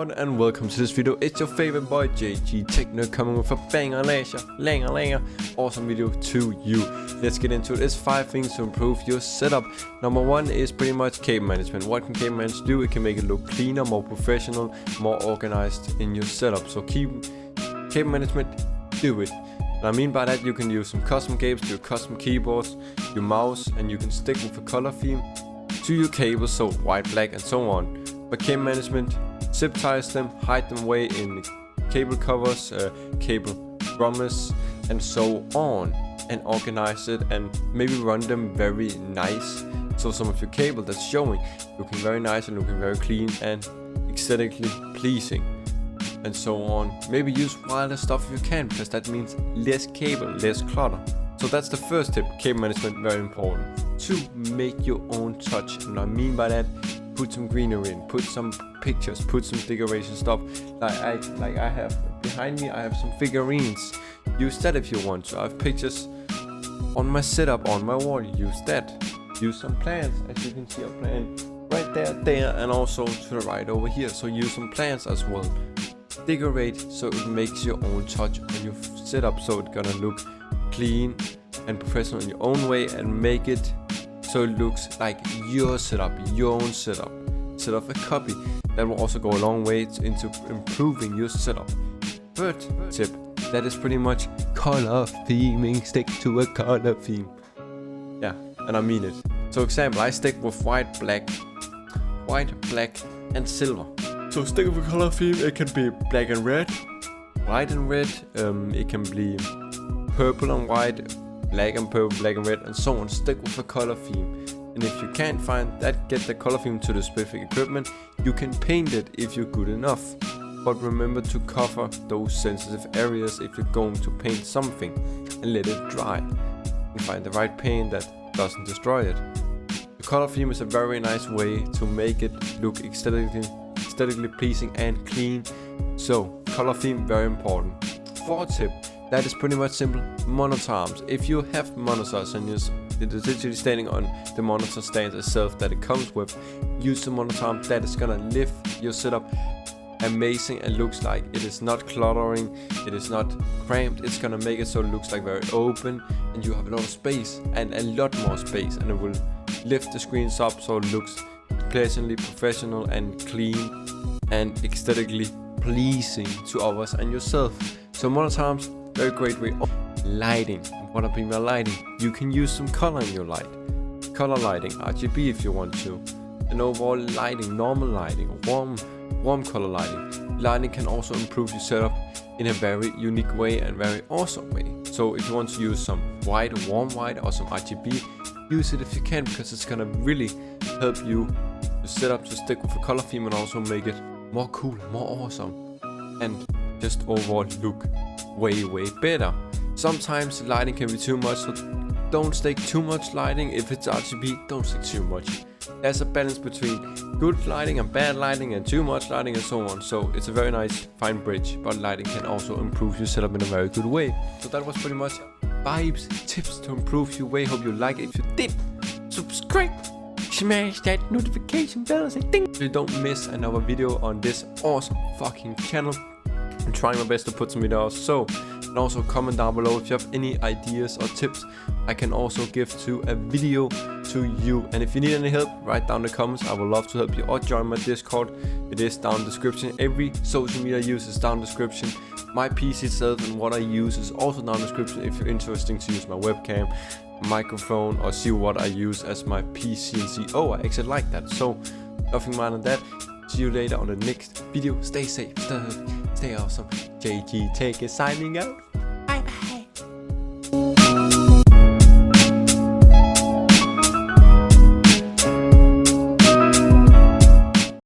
everyone and welcome to this video. It's your favorite boy JG Techno coming with a banger langer awesome video to you. Let's get into it. It's 5 things to improve your setup. Number 1 is pretty much cable management. What can cable management do? It can make it look cleaner, more professional, more organized in your setup. So keep cable management, do it. And I mean by that, you can use some custom cables to your custom keyboards, your mouse, and you can stick with a color theme to your cables, so white, black and so on. But cable management, zip ties them, hide them away in cable covers, cable drummers and so on, and organize it and maybe run them very nice. So some of your cable that's showing looking very nice and looking very clean and aesthetically pleasing and so on. Maybe use wireless stuff if you can, because that means less cable, less clutter. So that's the first tip, cable management, very important. 2, make your own touch. And I mean by that, put some greenery in, put some pictures, put some decoration stuff. Like I have behind me, I have some figurines. Use that if you want to. I have pictures on my setup, on my wall. Use that. Use some plants, as you can see a plant right there, and also to the right over here. So use some plants as well. Decorate so it makes your own touch on your setup, so it's gonna look clean and professional in your own way, and make it so it looks like your setup, your own setup. Set up a copy. That will also go a long way into improving your setup. Third tip, that is pretty much color theming. Stick to a color theme. Yeah, and I mean it. So example, I stick with white, black and silver. So stick with a color theme. It can be black and red, white and red. It can be purple and white, black and purple, black and red, and so on. Stick with a color theme. And if you can't find that, get the color theme to the specific equipment. You can paint it if you're good enough. But remember to cover those sensitive areas if you're going to paint something, and let it dry. And find the right paint that doesn't destroy it. The color theme is a very nice way to make it look aesthetically pleasing and clean. So color theme, very important. 4th tip, that is pretty much simple, monitor arms. If you have monitors and you're literally standing on the monitor stand itself that it comes with, use the monitor arm. That is gonna lift your setup amazing and looks like it is not cluttering, it is not cramped. It's gonna make it so it looks like very open and you have a lot of space, and a lot more space, and it will lift the screens up so it looks pleasantly professional and clean and aesthetically pleasing to others and yourself. So monitor arms, very great way. Lighting. What I mean by lighting, you can use some color in your light. Color lighting, RGB if you want to. And overall lighting, normal lighting, warm color lighting. Lighting can also improve your setup in a very unique way and very awesome way. So if you want to use some white, warm white, or some RGB, use it if you can, because it's gonna really help you to set up to stick with a color theme and also make it more cool, more awesome, and just overall look way better. Sometimes lighting can be too much, so don't stick too much lighting. If it's RGB, don't stick too much. There's a balance between good lighting and bad lighting, and too much lighting and so on. So it's a very nice fine bridge, but lighting can also improve your setup in a very good way. So that was pretty much vibes, tips to improve your way. Hope you like it. If you did, subscribe, smash that notification bell, say ding, so you don't miss another video on this awesome fucking channel. I'm trying my best to put some videos, so, and also comment down below if you have any ideas or tips I can also give to a video to you. And if you need any help, write down in the comments. I would love to help you, or join my Discord. It is down in the description. Every social media I use is down in the description. My PC itself and what I use is also down in the description if you're interested to use my webcam, microphone, or see what I use as my PC and see, oh, I actually like that. So nothing more than that. See you later on the next video. Stay safe, stay healthy, stay awesome. JG Tech is signing out.